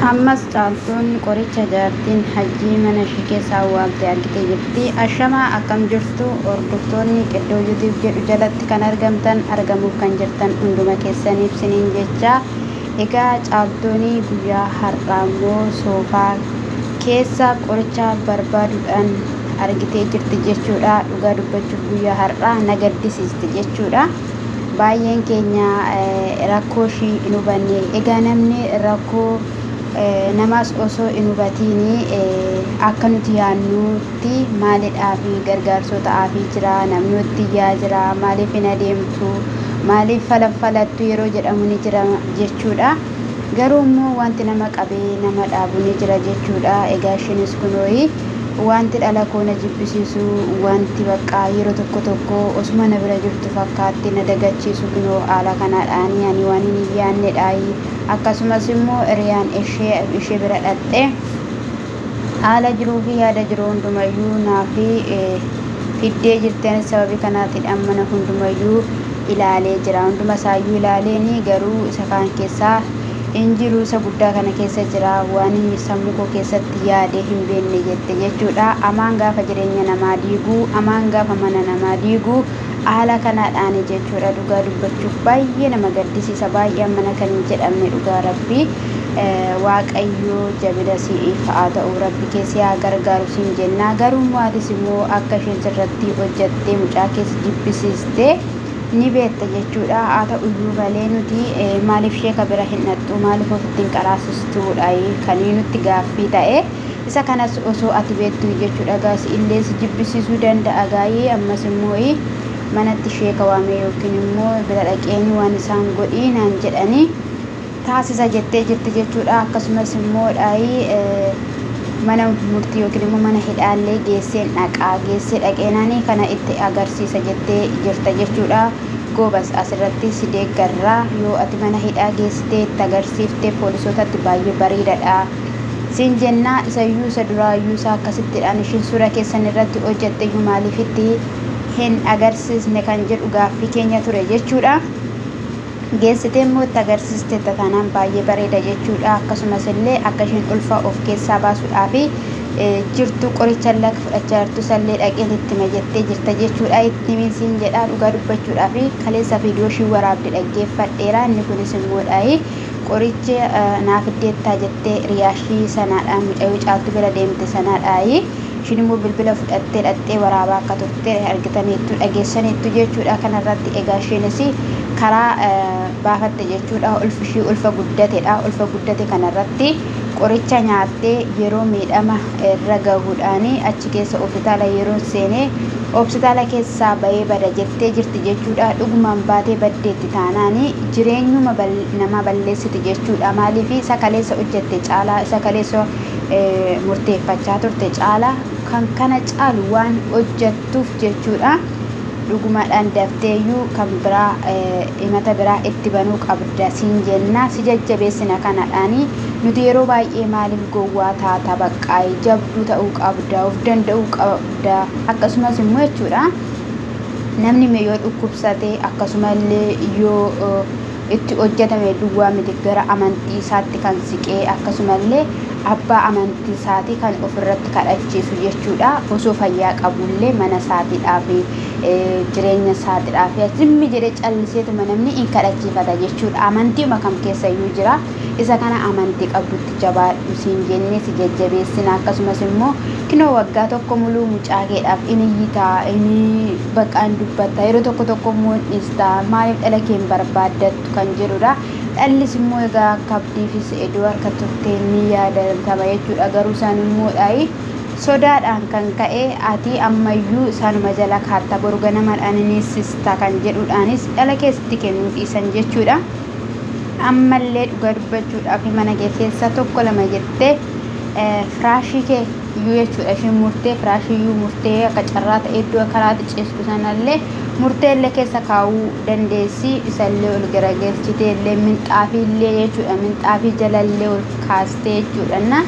Ammas caaltuun qoricha jaartiin hajjii mana ishee keessaa waamtee argitee jirti. Ashamaa akkam jirtu hordoftoonni Qeddoo YouTube jedhu jalatti kan argamtan argamuuf kan jirtan hunduma keessaniif siniin jecha. Egaa caaltuuni guyyaa har'aa immoo soofaa keessa qoricha barbaaduudhaan argitee jirti jechuudha. Dhugaa dubbachuuf guyyaa har'aa na gaddisiisti jechuudha. Baay'een keenya rakkoo ishii hin hubanne. Egaa namni rakkoo namas osoo hin hubatiini akka nuti yaannutti maalidhaaf gargaarsoo ta'aafii jira, namni yaa jira, maaliif hin adeemtu, maaliif falaffalattu yeroo jedhamu ni jira jechuudha. Garuu immoo wanti nama qabee nama dhaabu ni jira jechuudha. Egaa ishinis kunooyi wanti dhala koo na jibbisiisu, wanti bakka yeroo tokko osuma na bira jirtu fakkaatti na dagachiisu kunoo haala kanaadhaani ani waan hin yaannedhaayi. Akkasumas immoo hiriyaan ishee bira dhaqxee haala jiruu fi yaada jiru hundumayyuu naaf fiddee jirteen sababii kanaatiidhaan mana hundumayyuu ilaalee jira. Hunduma isaayyuu ilaaleeni garuu isa kaan keessaa hin jiru, isa guddaa kana keessa jira waan inni sammuu koo keessatti yaadee hin beekne jette jechuudha. Amaan gaafa jireenya namaa diiguu, amaan gaafa mana namaa diiguu haala kanaadhaan jechuudha. Dhugaa dubbachuuf baay'ee nama gaddisiisa. Baay'een mana kan hin jedhamne dhugaa rabbii waaqayyoo jabina si'iif haa ta'u, rabbi keessi haa gargaaru siin jenna. Garuu maatis immoo akka isheen sirratti hojjattee mucaa keessa jibbisiistee ni beekta jechuudha. Haa ta'u iyyuu malee nuti maaliif ishee ka bira hin dhaqxu, maaliif ofitti hin qaraasistuudha kan nutti gaaffii ta'e. Isa kanas osoo ati beektu jechuudha. Gaasi illee si jibbisiisuu danda'a gaayee. Ammas immoo manatti ishee kawaamee yookiin immoo bira dhaqeeni waan isaan godhii naan jedhanii taasisa jettee jirti jechuudha. Akkasumas immoo mana murtii yookiin immoo mana hidhaallee geesseen dhaqeenanii kana itti agarsiisa jettee jirta jechuudha. Goobas asirratti si deeggarraa yoo ati mana hidhaa geessitee itti agarsiiftee poolisootatti baay'ee bareedaadha siin jennaa. Isayyuu isa duraayyuu isaa akkasittidhaan ishiin suura keessan irratti hojjattee maaliifitti hin agarsiisne kan jedhu gaaffii keenya ture jechuudha. Geessitee immoo itti agarsiiste taanaan baay'ee bareeda jechuudha. Akkasumas illee akka isheen ulfa of keessaa baasuudhaaf jirtu qoricha lakka fudhachaa jirtu sallee dhaqeen itti majettee jirta jechuudha. Itti siin jedhaa dhugaa dubbachuudhaaf kaleessa viidiyoo ishii waraabde dhaggeeffadheera. Inni kunis immoo qoricha naaf iddeettaa jettee riyaashii sanaadhaan mucayyoo caaltu bira deemte sanaadhaa. Ishiin immoo bilbila fudhattee dhaqxee waraabaa akka turte argitaniittu dhageessaniittu jechuudha. Kanarratti egaa isheenis karaa baafatte jechuudha. Ulfishii ulfa guddateedha. Ulfa guddate kanarratti qoricha nyaattee yeroo miidhama irra gahuudhaan achi keessa hospitaala yeroo seenee hospitaala keessaa bahee bada jettee jirti jechuudha. Dhugumaan baatee baddeetti taanaan jireenyuma nama balleessiti jechuudha. Maaliif isa kaleessa hojjette caalaa, isa kaleessa murteeffachaa turte caalaa kan kana caalu waan hojjattuuf jechuudha. Dhugumaadhaan dafteeyyuu kan biraa himata biraa itti banuu qabda siin jenna. Si jajjabeessina kanadhaan nuti yeroo baay'ee maaliif gowwaa taata baqqaa'ee jabduu ta'uu qabda, of danda'uu qabda. Akkasumas immoo jechuudha namni yoo dhukkubsate akkasumallee yoo itti hojjetame duwwaa miti gara amantii isaatti kan siqee akkasumallee abbaa amantii isaatii kan ofirratti kadhachiisu jechuudha. Osoo fayyaa qabullee mana isaatiidhaaf jireenya isaatiidhaaf zimmi jedhee calliseetuma namni hin kadhachiifata jechuudha. Amantiima kam keessayyuu jira. Isa kana amantii qabdutti jabaadhu siin jennee si jajjabeessina. Akkasumas immoo kinoo waggaa tokko muluu mucaa keedhaaf inni iyyitaa inni baqqaan dubbatta yeroo tokko immoo dhiistaa maaliif dhala kee hin barbaaddattu kan jedhudha. Dhallis immoo egaa akka abdiifis iddoo harka turtee ni yaadatama jechuudha. Garuu isaan immoo sodaadhaan kan ka'e ati ammayyuu isaanuma jala kaatta boru ganamaadhaan ni sista kan jedhuudhaanis dhala keessatti kennuu dhiisan jechuudha. Ammallee dhugaa dubbachuudhaaf mana kee keessa tokko lama jettee firaashii kee iyyuu jechuudha isheen murtee firaashii iyyuu murtee akka carraa ta'e iddoo karaatti ciistu sanallee murtee illee keessa kaa'uu dandeessi. Isallee ol garagalchitee illee minxaafii illee jechuudha minxaafii jalallee ol kaastee jechuudha.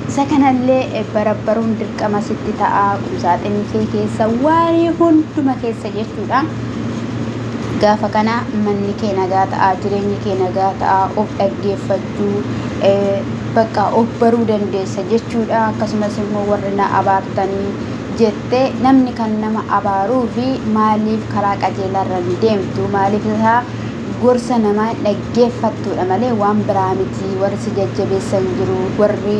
Isa kanallee barabbaruun dirqama sitti ta'a. Qubsaaxinii kee keessa waan hunduma keessa jechuudha. gaafa kana manni kee nagaa ta'a, jireenyi kee nagaa ta'a, of dhaggeeffachuu bakka of baruu dandeessa jechuudha. Akkasumas immoo warri na abaartanii jettee namni kan nama abaaruu fi maaliif karaa qajeelarra ni deemtu, maaliif isaa gorsa namaa dhaggeeffattuudha malee waan biraa miti. Warri si jajjabeessan jiru, warri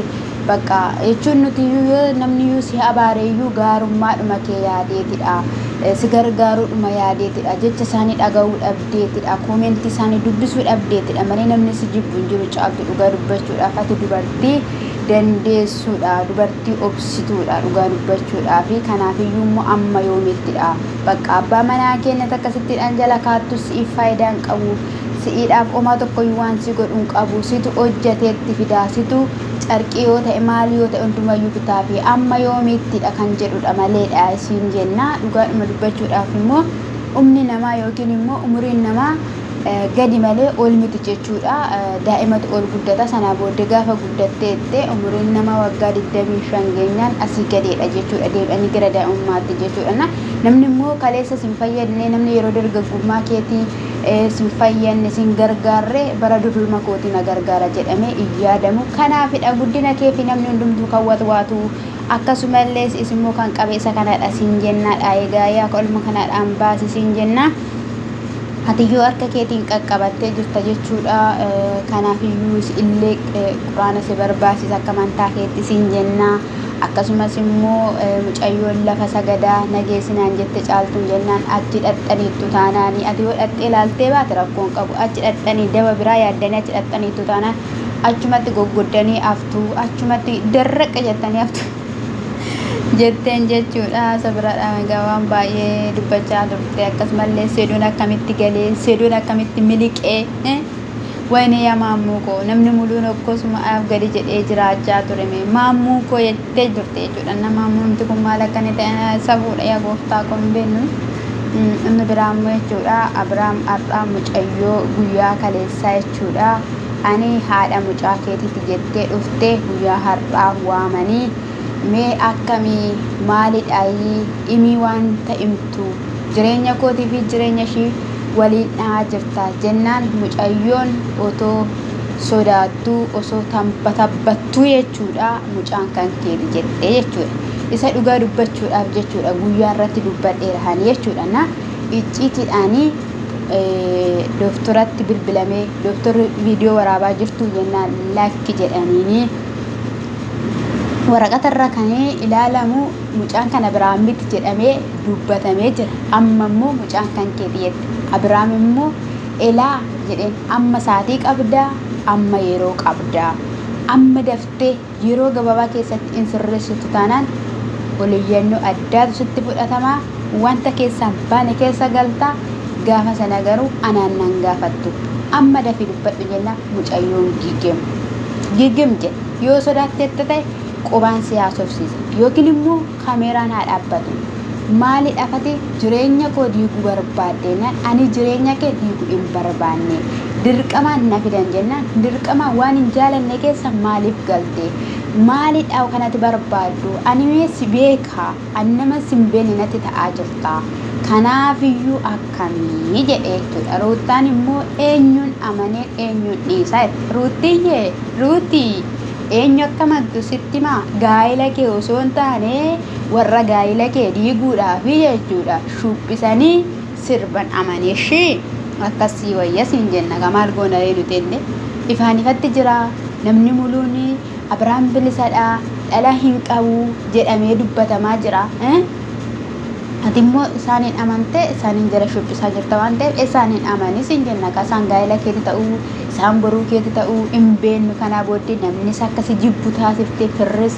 bakka jechuun nuti yoo namni yoo si abaareeyyuu gaarummaadhuma kee yaadeetidha, si gargaaruudhuma yaadeetidha, jecha isaanii dhaga'uu dhabdeetidha, koomentii isaanii dubbisuu dhabdeetidha malee namni si jibbu hin jiru. Caaltu dhugaa dubbachuudhaaf ati dubartii dandeessuudha, dubartii obsituudha dhugaa dubbachuudhaaf. Kanaafiyyuu immoo amma yoomittidha bakka abbaa manaa keenyatti akkasittiidhaan jala kaattu si'iif faayidaa hin qabu, si'iidhaaf homaa tokkoyyuu waan si godhu hin qabu. Situ hojjateetti fidaa, situ carqii yoo ta'e maali yoo ta'e hundumayyuu bitaa fi amma yoomittidha kan jedhudha maleedha isiin jenna. Dhugaadhuma dubbachuudhaaf immoo umni namaa yookiin immoo umuriin namaa gadi malee ol miti jechuudha. Daa'imatu ol guddata, sanaa booddee gaafa guddatteettee umuriin namaa waggaa 25 geenyaan asii gadeedha jechuudha, deebi'anii gara daa'imummaatti jechuudha. Namni immoo kaleessa sin fayyadne, namni yeroo dargaggummaa keetii sin fayyanne, sin gargaarre bara dulluma kootii na gargaara jedhamee iyyaadamu. Kanaafidha guddina kee fi namni hundumtuu kan watwaatu akkasumallee isimmoo kan qabeessa kanadha siin jennaadha. Egaa yaa olma kanadhaan baasi siin jenna. Hatiyyoo harka keetiin qaqqabattee jirta jechuudha. Kanaafiyyuu illee quraana si barbaachisa akka amantaa keetti siin jenna. Akkasumas immoo mucayyoon lafa sagadaa nageessinaan jette caaltuun jennaan achi dhaxxaniittu taanaanii ati yoo dhaxxee ilaaltee baate rakkoon qabu. Achi dhaxxanii daba biraa yaaddanii achi dhaxxaniittu taanaan achumatti goggoddanii haftu, achumatti darraqa jettanii haftu jetteen jechuudha. Sabiraadha egaa waan baay'ee dubbachaa turte. Akkasumallee seeduun akkamitti galee, seeduun akkamitti miliqee wayne yaa maammuu koo namni muluun akkasuma gadi jedhee jiraachaa ture maammuu koo jettee turte jechuudha. Maammuumti kun maal akka inni ta'e safuudha yaa gooftaa koo hin beeknu. Inni biraa immoo jechuudha Abiraam har'aa mucayyoo guyyaa kaleessaa jechuudha. Ani haadha mucaa keetiiti jettee dhuftee guyyaa har'aa waamanii mee akkamii maalidhaayii himii waan ta'imtu jireenya kootii fi jireenya ishii waliin dhahaa jirta jennaan mucayyoon otoo sodaattuu osoo tabbattuu jechuudha mucaan kan keeti jettee jechuudha. Isa dhugaa dubbachuudhaaf jechuudha guyyaa irratti dubbadheerahan jechuudha. Na icciitiidhaanii dooftoratti bilbilamee dooftorri viidiyoo waraabaa jirtu jennaan lakki jedhaniini waraqata irra kanee ilaalamu mucaan kana biraan miti jedhamee dubbatamee jira. Amma immoo mucaan kan keeti jette. Abiraam immoo elaa jedheen amma saatii qabdaa, amma yeroo qabdaa, amma daftee yeroo gabaabaa keessatti in sirreessitu taanaan oliyyannoo addaatu sitti fudhatamaa, wanta keessaan baane keessa galtaa. Gaafa sana garuu anaan nan gaafattu amma dafii dubbadhu jennaan mucayyoon giggem jedhe. Yoo sodaatteetta ta'e qubaan si haasofsiisa yookiin immoo kaameeraan haa dhaabbatu. Maali dhafate jireenya koo diiguu barbaaddeenaan ani jireenya kee diiguu hin barbaanne dirqamaan na fidan jennaan dirqamaan waan hin jaalanne keessa maaliif galte maalidha kanatti barbaaddu ani meessi beekaa ani nama sin beekne natti ta'aa jirta. Kanaafiyyuu akkamii jedhee jechuudha. Ruutaan immoo eenyuun amanee eenyuun dhiisaa ruutiyyee ruutii eenyu akka maddu sitti maa gaa'ila kee osoo hin taane warra gaa'ila kee diiguudhaaf jechuudha shubhisanii sirban amaneeshii akkasii wayya siin jenna. Gamaal goona reedutelle ifaan ifatti jira namni muluun Abiraam bilisadha dhala hin qabu jedhamee dubbatamaa jira. Ati immoo isaaniin amante isaaniin jala shubbisaa jirta waan ta'eef isaaniin amanii siin jenna. Isaan gaa'ila keeti ta'uu isaan boruu keeti ta'uu hin beeknu. Kanaa booddee namnis akkasi jibbu taasiftee firris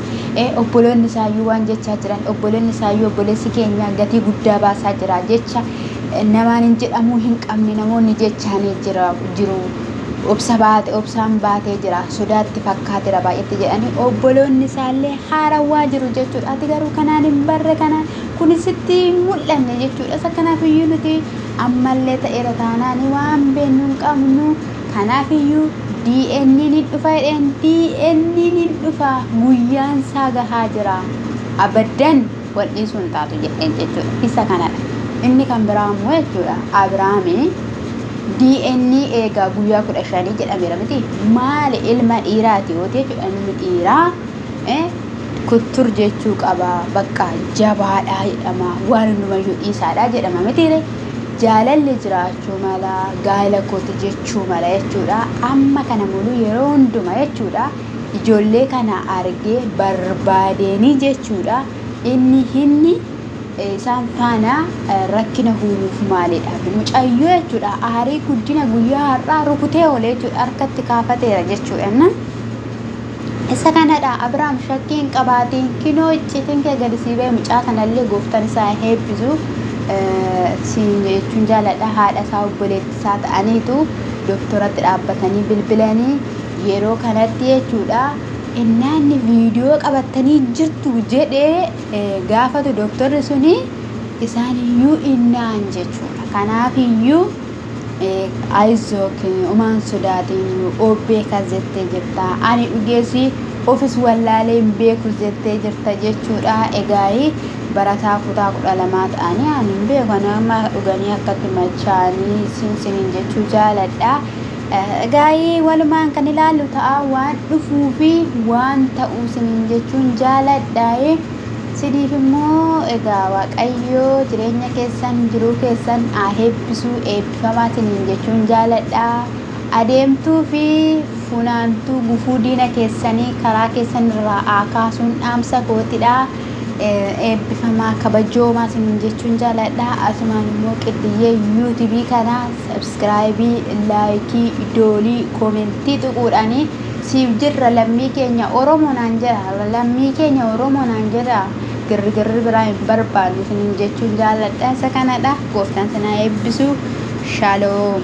obboloonni isaayyuu waan jechaa jiran obboloonni isaayyuu obboleessi keenya gatii guddaa baasaa jira jecha namaan hin jedhamuu hin qabne namoonni jechaanii jiru. Obsaan baatee jira sodaatti fakkaateera baay'eetti jedhanii obboloonni isaallee haarawaa jiru jechuudha. Ati garuu kanaan hin barre kanaan kunis itti mul'anne jechuudha. Isa kanaafiyyuu nuti ammallee ta'eera taanaan waan beeknu hin qabnu. Kanaafiyyuu DNN hin dhufa jedheen DNN hin dhufa guyyaan isaa gahaa jira abaddan wal dhiisuu hin taatu jedheen jechuudha. Isa kanadha. inni kan biraa immoo jechuudha Abrahaamii DNA eegaa guyyaa 15 jedhameera miti maali ilma dhiiraati yoo ta'e jechuudha ilmi dhiiraa kuttur jechuu qaba bakka jabaadhaa jedhama waan hundumayyuu dhiisaadhaa jedhama mitiire jaalalli jiraachuu mala gaala kooti jechuu mala jechuudha amma kana muluu yeroo hunduma jechuudha ijoollee kana argee barbaadeenii jechuudha inni isaan faana rakkina uumuuf maalidha mucayyoo jechuudha aarii guddina guyyaa har'aa rukutee oolee jechuudha harkatti kaafateera jechuudha isa kanadha Abrahaam shakkiin qabaatiin kinoo icciitiin kee gadi siibee mucaa kanallee gooftaan isaa heebbisu siin jechuun jaaladha haadha isaa obboleetti isaa ta'aniitu dooktoratti dhaabbatanii bilbilanii yeroo kanatti jechuudha innaanni viidiyoo qabatanii jirtu jedhee gaafatu dooktorri suni isaaniyyuu innaan jechuudha kanaafiyyuu Isaac umaan sodaatiin obbee kazettee jirta ani dhugeessi ofis wallaaleen beeku jettee jirta jechuudha egaayii barataa kutaa 12 ta'anii ani beeku nama dhuganii akkatti machaanii sinsiniin jechuu jaaladha egaayii walumaan kan ilaallu ta'a waan dhufuu fi waan ta'uu siniin jechuun jaaladha siniif immoo egaa waaqayyoo jireenya keessan jiruu keessan heebbisuu eebbifamaa siniin jechuun jaaladha adeemtuu fi funaantuu gufuu diina keessanii karaa keessan irraa kaasuun dhaamsa kootidha eebbifamaa kabajoomaa siniin jechuun jaaladha asumaan immoo qiddiyyee yuutuubii kana sabskraayibii laayikii idoolii koomentii tuquudhaanii siif jirra lammii keenya oromoonaan jira lammii keenya oromoonaan jira girgirri biraa hin barbaannu siniin jechuun jaaladha isa kanadha gooftaan sana eebbisu shaaloom